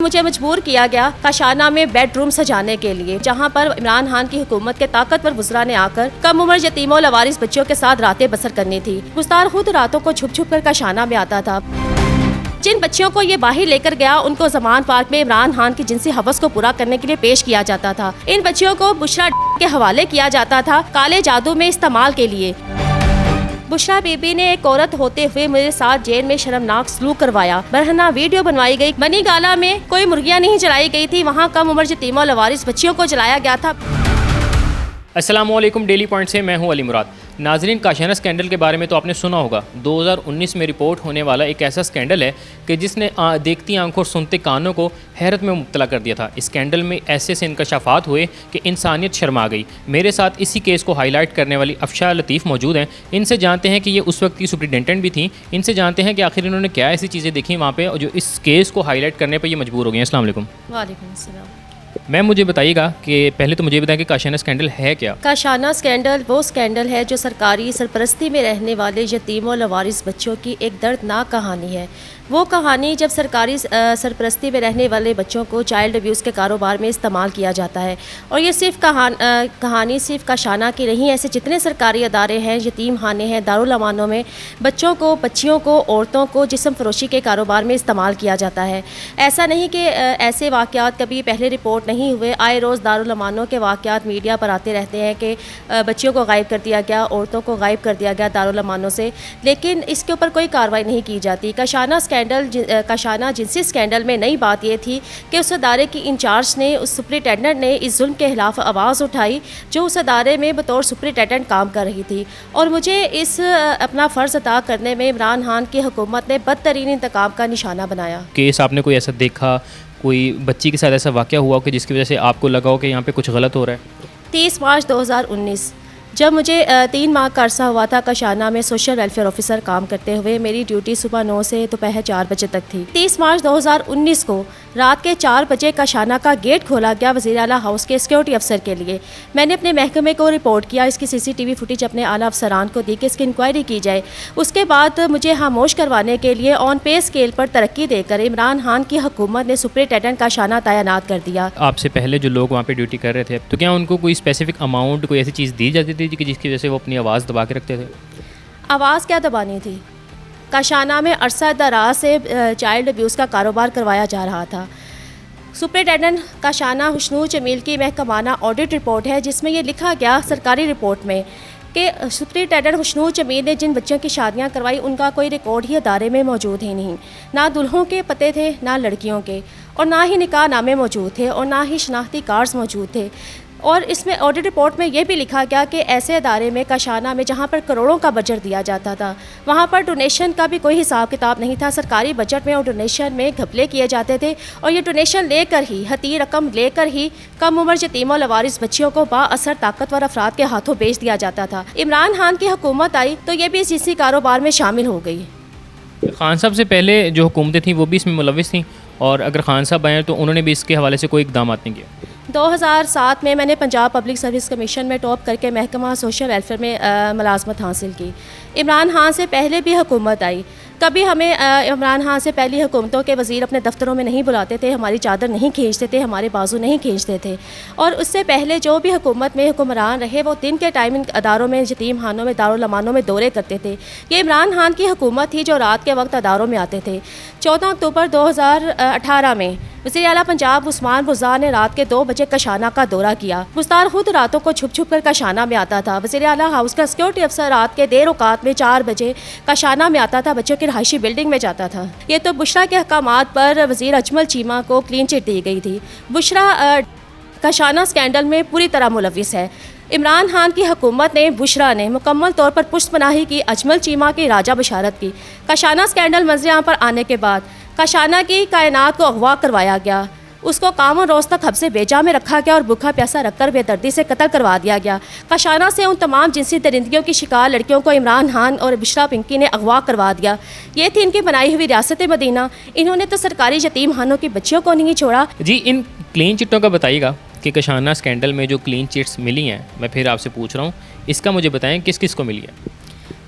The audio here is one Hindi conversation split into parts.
मुझे मजबूर किया गया काशाना में बेडरूम सजाने के लिए, जहां पर इमरान खान की हुकूमत के ताकतवर वुज़रा ने आकर कम उम्र यतीमों और लवारिस बच्चों के साथ रातें बसर करनी थी। मुख्तार खुद रातों को छुप छुप कर काशाना में आता था। जिन बच्चियों को ये बाहर लेकर गया उनको जमान पार्क में इमरान खान की जिनसी हवस को पूरा करने के लिए पेश किया जाता था। इन बच्चियों को बुशरा के हवाले किया जाता था काले जादू में इस्तेमाल के लिए। बुशरा बीबी ने एक औरत होते हुए मेरे साथ जेल में शर्मनाक सलूक करवाया। बरहना वीडियो बनवाई गई। मनी गाला में कोई मुर्गियां नहीं जलाई गई थी, वहाँ कम उम्र यतीमों लवारिस बच्चियों को जलाया गया था। अस्सलाम वालेकुम, डेली पॉइंट से मैं हूं अली मुराद। नाजरीन, काशाना स्कैंडल के बारे में तो आपने सुना होगा। 2019 में रिपोर्ट होने वाला एक ऐसा स्कैंडल है कि जिसने देखती आंखों और सुनते कानों को हैरत में मुब्तला कर दिया था। इस स्कैंडल में ऐसे इंकशाफात हुए कि इंसानियत शर्मा गई। मेरे साथ इसी केस को हाईलाइट करने वाली अफशा लतीफ़ मौजूद हैं। इनसे जानते हैं कि ये उस वक्त की सुपरिटेंडेंट भी थी। इनसे जानते हैं कि आखिर इन्होंने क्या ऐसी चीज़ें देखी वहाँ पर जो इस केस को हाईलाइट करने पर ये मजबूर हो गए हैं। अस्सलाम वालेकुम। वालेकुम अस्सलाम। मैम, मुझे बताइएगा कि पहले तो मुझे बताएं कि काशाना स्कैंडल है क्या? काशाना स्कैंडल वो स्कैंडल है जो सरकारी सरपरस्ती में रहने वाले यतीमों और लवारिस बच्चों की एक दर्दनाक कहानी है। वो कहानी जब सरकारी सरपरस्ती में रहने वाले बच्चों को चाइल्ड अब्यूज़ के कारोबार में इस्तेमाल किया जाता है। और ये सिर्फ कहानी सिर्फ काशाना की नहीं, ऐसे जितने सरकारी अदारे हैं, यतीम खाने हैं, दारुल अमानों में बच्चों को, बच्चियों को, औरतों को जिस्म फरोशी के कारोबार में इस्तेमाल किया जाता है। ऐसा नहीं कि ऐसे वाक़यात कभी पहले रिपोर्ट नहीं हुए। आए रोज़ दारुल अमानों के वाक़यात मीडिया पर आते रहते हैं कि बच्चियों को गायब कर दिया गया, औरतों को गायब कर दिया गया दारुल अमानों से, लेकिन इसके ऊपर कोई कार्रवाई नहीं की जाती। काशाना जिनसी स्कैंडल में नई बात यह थी कि उस अदारे की इंचार्ज ने, उस सुपरिटेंडेंट ने इस जुल्म के खिलाफ आवाज़ उठाई जो उस अदारे में बतौर सुपरिटेंडेंट काम कर रही थी। और मुझे इस अपना फ़र्ज़ अदा करने में इमरान खान की हुकूमत ने बदतरीन इंतकाम का निशाना बनाया। केस आपने कोई ऐसा देखा, कोई बच्ची के साथ ऐसा वाक़या हुआ कि जिसकी वजह से आपको लगा हो कि यहाँ पे कुछ गलत हो रहा है? 30 मार्च 2019 जब मुझे 3 माह का अरसा हुआ था काशाना में सोशल वेलफेयर ऑफिसर काम करते हुए, मेरी ड्यूटी सुबह 9 से दोपहर 4 बजे तक थी। 30 मार्च 2019 को रात के 4 बजे काशाना का गेट खोला गया वज़ीर आला हाउस के सिक्योरिटी अफसर के लिए। मैंने अपने महकमे को रिपोर्ट किया, इसकी CCTV फुटेज अपने आला अफसरान को दी कि इसकी इंक्वायरी की जाए। उसके बाद मुझे खामोश करवाने के लिए ऑन पे स्केल पर तरक्की देकर इमरान खान की हुकूमत ने सुपरिटेंडेंट काशाना तैनात कर दिया। आपसे पहले जो लोग वहाँ पे ड्यूटी कर रहे थे, तो क्या उनको कोई स्पेसिफिक अमाउंट, कोई ऐसी चीज़ दी जाती थी कि जिसकी वजह से वो अपनी आवाज़ दबा के रखते थे? आवाज़ क्या दबानी थी? काशाना में अरसा दराज से चाइल्ड अब्यूज़ का कारोबार करवाया जा रहा था। सुपरिटेंडेंट काशाना हुस्नूर जमील की महकमाना ऑडिट रिपोर्ट है जिसमें ये लिखा गया सरकारी रिपोर्ट में कि सुपरिटेंडेंट हुस्नूर जमील ने जिन बच्चों की शादियां करवाई उनका कोई रिकॉर्ड ही अदारे में मौजूद ही नहीं। ना दुल्हों के पते थे, ना लड़कियों के, और ना ही निकाह नामे मौजूद थे, और ना ही शनाख्ती कार्ड्स मौजूद थे। और इसमें ऑडिट रिपोर्ट में ये भी लिखा गया कि ऐसे अदारे में काशाना में जहाँ पर करोड़ों का बजट दिया जाता था, वहाँ पर डोनेशन का भी कोई हिसाब किताब नहीं था। सरकारी बजट में और डोनेशन में घपले किए जाते थे, और ये डोनेशन लेकर ही, हती रकम लेकर ही कम उम्र यतीमों लवारिस बच्चियों को बाअसर ताकतवर अफराद के हाथों बेच दिया जाता था। इमरान खान की हुकूमत आई तो ये भी इसी कारोबार में शामिल हो गई। खान साहब से पहले जो हुकूमतें थीं वो भी इसमें मुलविस थीं, और अगर खान साहब आए तो उन्होंने भी इसके हवाले से कोई इकदाम नहीं किया। 2007 में मैंने पंजाब पब्लिक सर्विस कमीशन में टॉप करके महकमा सोशल वेलफेयर में मुलाजमत हासिल की। इमरान खान से पहले भी हुकूमत आई, कभी हमें इमरान खान से पहली हुकूमतों के वज़ीर अपने दफ्तरों में नहीं बुलाते थे, हमारी चादर नहीं खींचते थे, हमारे बाजू नहीं खींचते थे। और उससे पहले जो भी हुकूमत में हुक्मरान रहे वो दिन के टाइम इन अदारों में, यतीम खानों में, दारुल अमानों में दौरे करते थे। ये इमरान खान की हुकूमत थी जो रात के वक्त अदारों में आते थे। 14 अक्टूबर 2018 में वज़ीर आला पंजाब उस्मान बुज़दार ने रात के 2 बजे काशाना का दौरा किया। बुज़दार खुद रातों को छुप छुप कर काशाना में आता था। वज़ीर आला हाउस का सिक्योरिटी अफसर रात के देर औकात में 4 बजे काशाना में आता था, बच्चों की रहायशी बिल्डिंग में जाता था। ये तो बुशरा के अहकामात पर वज़ीर अजमल चीमा को क्लीन चिट दी गई थी। बुशरा काशाना स्कैंडल में पूरी तरह मुलविस है। इमरान खान की हुकूमत ने, बुशरा ने मुकम्मल तौर पर पुष्टपनाही की, अजमल चीमा की राजा बशारत की। काशाना स्कैंडल मंजर पर आने के बाद काशाना की कायनात को अगवा करवाया गया, उसको कामों रोज़ तक हब्से बेजा में रखा गया और भूखा प्यासा रखकर बेदर्दी से कत्ल करवा दिया गया। काशाना से उन तमाम जिनसी दरिंदगियों की शिकार लड़कियों को इमरान खान और बुशरा पिंकी ने अगवा करवा दिया। ये थी इनकी बनाई हुई रियासत मदीना। इन्होंने तो सरकारी यतीम खानों की बच्चियों को नहीं छोड़ा। जी, इन क्लीन चिट्टों का बताइएगा कि काशाना स्कैंडल में जो क्लीन चिट्स मिली हैं, मैं फिर आपसे पूछ रहा हूँ, इसका मुझे बताएं किस किस को मिली है?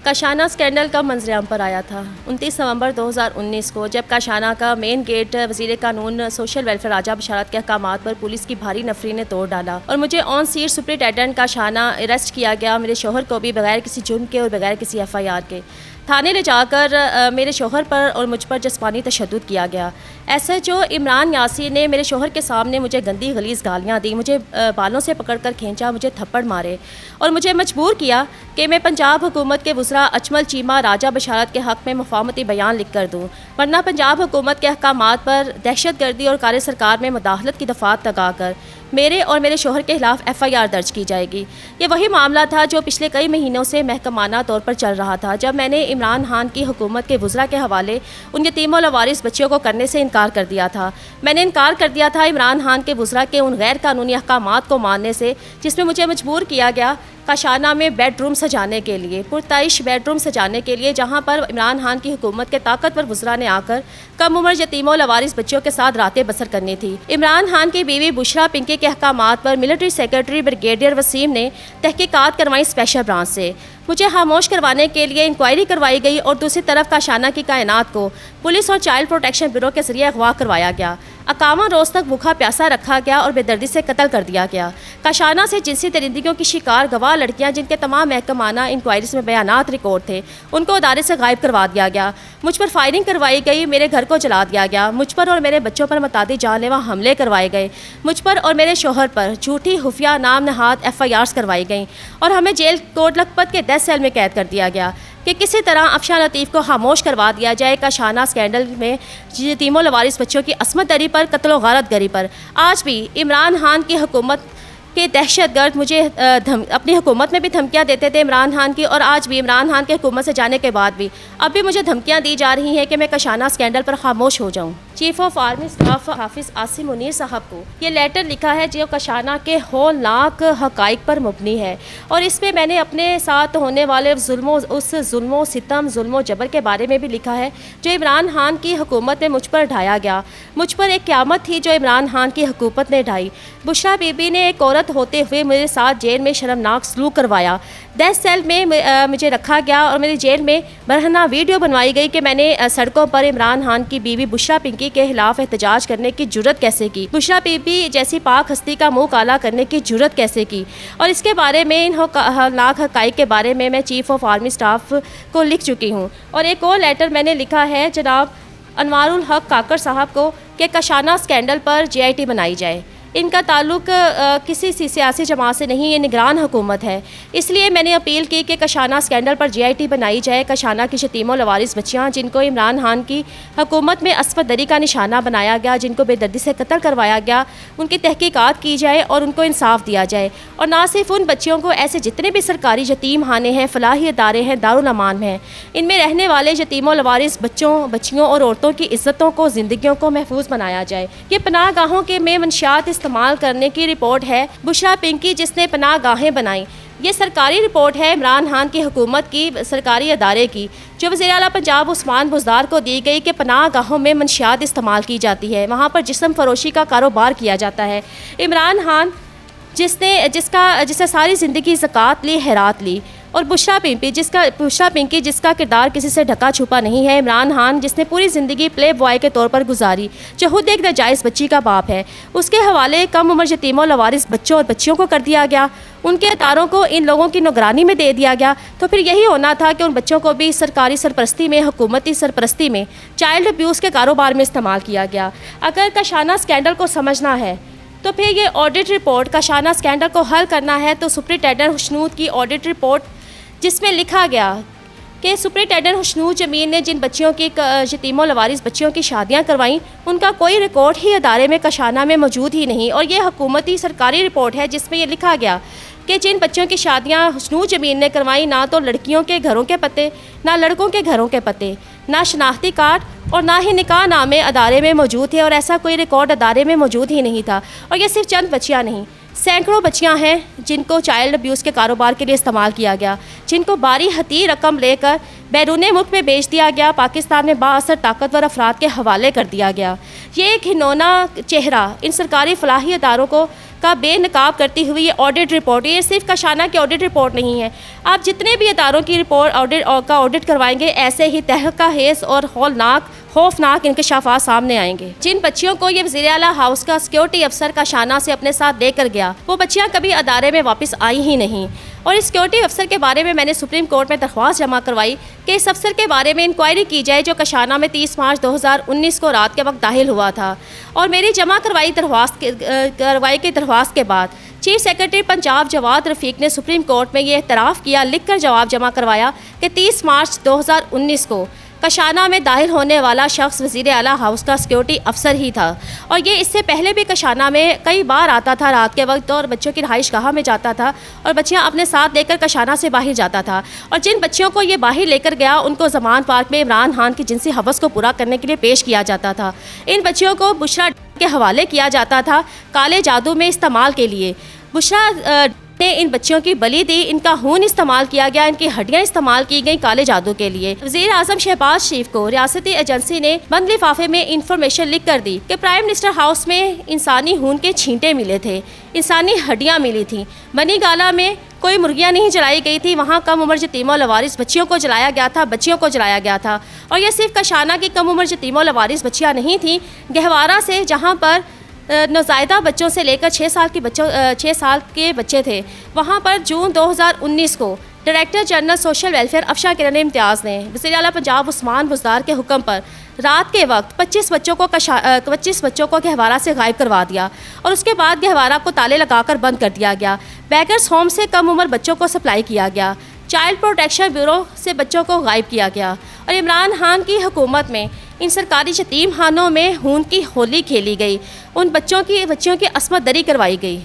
काशाना स्कैंडल का मंजरेआम पर आया था 29 नवंबर 2019 को, जब काशाना का मेन गेट वज़ीर कानून सोशल वेलफेयर राजा बशारत के अहकामात पर पुलिस की भारी नफरी ने तोड़ डाला और मुझे on seat superintendent Kashana arrest किया गया। मेरे शोहर को भी बगैर किसी जुर्म के और बगैर किसी FIR के थाने ले जाकर मेरे शोहर पर और मुझ पर जिस्मानी तशद्दुद किया गया। SHO इमरान यासीर ने मेरे शोहर के सामने मुझे गंदी गलीज़ गालियाँ दी, मुझे बालों से पकड़कर खींचा, मुझे थप्पड़ मारे और मुझे मजबूर किया कि मैं पंजाब हुकूमत के वज़रा अजमल चीमा राजा बशारत के हक़ में मुफाहमती बयान लिख कर दूँ, वरना पंजाब हुकूमत के अहकामात पर दहशतगर्दी और कार्य सरकार में मुदाखलत की दफ़ात लगाकर मेरे और मेरे शोहर के खिलाफ FIR दर्ज की जाएगी। ये वही मामला था जो पिछले कई महीनों से महकमाना तौर पर चल रहा था, जब मैंने इमरान खान की हुकूमत के वज़रा के हवाले उन यतीम और लवारिस बच्चियों को करने से इनकार कर दिया था। मैंने इनकार कर दिया था इमरान खान के वज़रा के उन गैर कानूनी अहकामात को मानने से, जिसमें मुझे मजबूर किया गया काशाना में बेडरूम सजाने के लिए, पुरताइश बेडरूम सजाने के लिए, जहां पर इमरान खान की हुकूमत के ताकतवर वज़रा ने आकर कम उम्र यतीमों लवारिस बच्चियों के साथ रातें बसर करनी थी। इमरान खान की बीवी बुशरा पिंकी के अहकामात पर मिलिट्री सेक्रेटरी ब्रिगेडियर वसीम ने तहकीकात करवाई स्पेशल ब्रांच से। मुझे खामोश करवाने के लिए इंक्वायरी करवाई गई और दूसरी तरफ काशाना की कायनात को पुलिस और चाइल्ड प्रोटेक्शन ब्यूरो के जरिए अगवा करवाया गया। 51 रोज़ तक भूखा प्यासा रखा गया और बेदर्दी से कत्ल कर दिया गया। काशाना से जिनसी दरिंदगियों की शिकार गवाह लड़कियां, जिनके तमाम महकमाना इंक्वायरीज में बयानात रिकॉर्ड थे, उनको अदारे से गायब करवा दिया गया। मुझ पर फायरिंग करवाई गई, मेरे घर को जला दिया गया। मुझ पर और मेरे बच्चों पर मुतादी जानलेवा हमले करवाए गए। मुझ पर और मेरे शोहर पर झूठी खुफिया नाम नहाद FIRs करवाई गई और हमें जेल कोट लखपत के 10 सेल में कैद कर दिया गया कि किसी तरह अफशा लतीफ़ को खामोश करवा दिया जाए। काशाना स्कैंडल में यतीमों लवारिस बच्चों की असमत दरी पर, कत्ल व गारत गरी पर आज भी इमरान खान की हुकूमत के दहशतगर्द मुझे अपनी हुकूमत में भी धमकियां देते थे इमरान खान की, और आज भी इमरान खान की हुकूमत से जाने के बाद भी अब भी मुझे धमकियां दी जा रही हैं कि मैं काशाना स्कैंडल पर खामोश हो जाऊं। चीफ ऑफ आर्मी स्टाफ हाफिज़ आसिम मुनीर साहब को ये लेटर लिखा है जो काशाना के होलनाक हक़ाइक़ पर मुबनी है, और इसमें मैंने अपने साथ होने वाले जुल्मों सितम जुल्मों जबर के बारे में भी लिखा है जो इमरान खान की हुकूमत में मुझ पर ढाया गया। मुझ पर एक क़यामत थी जो इमरान खान की हुकूमत ने ढाई। बुशरा बीबी ने एक औरत होते हुए मेरे साथ जेल में शर्मनाक सलूक करवाया। 10 सेल में मुझे रखा गया और मेरी जेल में बरहना वीडियो बनवाई गई कि मैंने सड़कों पर इमरान खान की बीवी बुशरा पिंकी के खिलाफ एहतजाज करने की जुर्रत कैसे की, बुशरा बीबी जैसी पाक हस्ती का मुंह काला करने की जुर्रत कैसे की। और इसके बारे में, इन हौलनाक हक़ाइक़ के बारे में मैं चीफ ऑफ आर्मी स्टाफ को लिख चुकी हूँ। और एक और लेटर मैंने लिखा है जनाब अनवारुल हक काकर साहब को कि काशाना स्कैंडल पर JIT बनाई जाए। इनका ताल्लुक किसी सियासी जमात से नहीं, ये निगरान हुकूमत है। इसलिए मैंने अपील की कि काशाना स्कैंडल पर JIT बनाई जाए। काशाना की यतीमों लवारिस बच्चियाँ जिनको इमरान खान की हुकूमत में असमत दरी का निशाना बनाया गया, जिनको बेदर्दी से कत्ल करवाया गया, उनकी तहकीकात की जाए और उनको इंसाफ दिया जाए। और ना सिर्फ उन बच्चियों को, ऐसे जितने भी सरकारी यतीम खाने हैं, फलाही इदारे हैं, दारुल अमान हैं, इनमें रहने वाले यतीमों लवारिस बच्चियों और औरतों की इज़्ज़तों को, ज़िंदगियों को महफूज बनाया जाए। ये पनाह गाहों के में मंशियात इस्तेमाल करने की रिपोर्ट है बुशरा पिंकी जिसने पनाह गाहें बनाई। ये सरकारी रिपोर्ट है इमरान खान की हुकूमत की सरकारी अदारे की जो वज़ीर आला पंजाब उस्मान बुज़दार को दी गई कि पनाह गाहों में मंशियात इस्तेमाल की जाती है, वहाँ पर जिस्म फरोशी का कारोबार किया जाता है। इमरान खान जिसने सारी ज़िंदगी ज़कात ली, हैरात ली, और बुशरा पिंकी जिसका किरदार किसी से ढका छुपा नहीं है। इमरान खान जिसने पूरी ज़िंदगी प्ले बॉय के तौर पर गुजारी, जो खुद एक नाजायज़ बच्ची का बाप है, उसके हवाले कम उम्र यतीमों लवारिस बच्चों और बच्चियों को कर दिया गया। उनके अदारों को इन लोगों की निगरानी में दे दिया गया। तो फिर यही होना था कि उन बच्चों को भी सरकारी सरपरस्ती में, हुकूमती सरपरस्ती में, चाइल्ड अब्यूज़ के कारोबार में इस्तेमाल किया गया। अगर काशाना स्कैंडल को समझना है तो फिर ये ऑडिट रिपोर्ट, काशाना स्कैंडल को हल करना है तो सुपरिटेंडेंट हुस्नूद की ऑडिट रिपोर्ट, जिसमें लिखा गया कि सुपरिटेंडेंट हुस्नूद जमीन ने जिन बच्चियों की यतीमों लवारिस बच्चियों की शादियां करवाईं, उनका कोई रिकॉर्ड ही अदारे में काशाना में मौजूद ही नहीं। और ये हुकूमती सरकारी रिपोर्ट है जिसमें ये लिखा गया कि जिन बच्चों की शादियां हुस्नूद जमीन ने करवाई, ना तो लड़कियों के घरों के पते, ना लड़कों के घरों के पते, ना शनाख्ती कार्ड और ना ही निकाह नामे अदारे में मौजूद थे, और ऐसा कोई रिकॉर्ड अदारे में मौजूद ही नहीं था। और ये सिर्फ चंद बच्चियाँ नहीं, सैकड़ों बच्चियां हैं जिनको चाइल्ड अब्यूज़ के कारोबार के लिए इस्तेमाल किया गया, जिनको बारी हती रकम लेकर बैरून मुल्क में बेच दिया गया, पाकिस्तान में बाअसर ताकतवर अफराद के हवाले कर दिया गया। ये एक घिनौना चेहरा इन सरकारी फलाही अदारों को का बेनकाब करती हुई ये ऑडिट रिपोर्ट, ये सिर्फ कशाना की ऑडिट रिपोर्ट नहीं है, आप जितने भी इदारों की रिपोर्ट ऑडिट करवाएंगे ऐसे ही तहलका हेज़ और खौफनाक इंकशाफात सामने आएंगे। जिन बच्चियों को ये वज़ीर आला हाउस का सिक्योरिटी अफसर कशाना से अपने साथ लेकर गया, वो बच्चियाँ कभी अदारे में वापस आई ही नहीं। और इस सिक्योरिटी अफसर के बारे में मैंने सुप्रीम कोर्ट में दरख्वास्त जमा करवाई कि इस अफसर के बारे में इंक्वायरी की जाए जो कशाना में 30 मार्च 2019 को रात के वक्त दाखिल हुआ था। और मेरी जमा करवाई दरख्वास्त के बाद चीफ सेक्रेटरी पंजाब जवाद रफ़ीक ने सुप्रीम कोर्ट में ये एतराफ़ किया, लिखकर जवाब जमा करवाया कि 30 मार्च 2019 को कशाना में दाखिल होने वाला शख्स वज़ीर आला हाउस का सिक्योरिटी अफसर ही था। और ये इससे पहले भी कशाना में कई बार आता था रात के वक्त और बच्चों की रहाइशगाह में जाता था और बच्चियां अपने साथ लेकर कशाना से बाहर जाता था। और जिन बच्चियों को ये बाहर लेकर गया उनको ज़मान पार्क में इमरान खान की जिनसी हवस को पूरा करने के लिए पेश किया जाता था। इन बच्चियों को बुशरा के हवाले किया जाता था काले जादू में इस्तेमाल के लिए। बुशरा ने इन बच्चियों की बलि दी, इनका खून इस्तेमाल किया गया, इनकी हड्डियां इस्तेमाल की गई काले जादू के लिए। वज़ीर आज़म शहबाज शरीफ को रियासती एजेंसी ने बंद लिफाफे में इंफॉर्मेशन लिख कर दी कि प्राइम मिनिस्टर हाउस में इंसानी खून के छींटे मिले थे, इंसानी हड्डियां मिली थी। बनी गाला में कोई मुर्गियां नहीं जलाई गई थी, वहाँ कम उम्र यतीमों लवारिस बच्चियों को जलाया गया था, बच्चियों को जलाया गया था। और यह सिर्फ कशाना की कम उम्र यतीमों लवारिस बच्चियाँ नहीं थीं, गहवारा से जहाँ पर नौज़ायदा बच्चों से लेकर 6 साल के बच्चे थे, वहाँ पर जून 2019 को director general social welfare Afsha Kiran Imtiaz ने वज़ीर आला पंजाब उस्मान बुज़दार के हुक्म पर रात के वक्त 25 बच्चों को गहवारा से गायब करवा दिया और उसके बाद गहवारा को ताले लगाकर बंद कर दिया गया। बैगर्स होम से कम उम्र बच्चों को सप्लाई किया गया, चाइल्ड प्रोटेक्शन ब्यूरो से बच्चों को गायब किया गया। और इमरान खान की हुकूमत में इन सरकारी यतीम खानों में खून की होली खेली गई, उन बच्चियों की असमत दरी करवाई गई।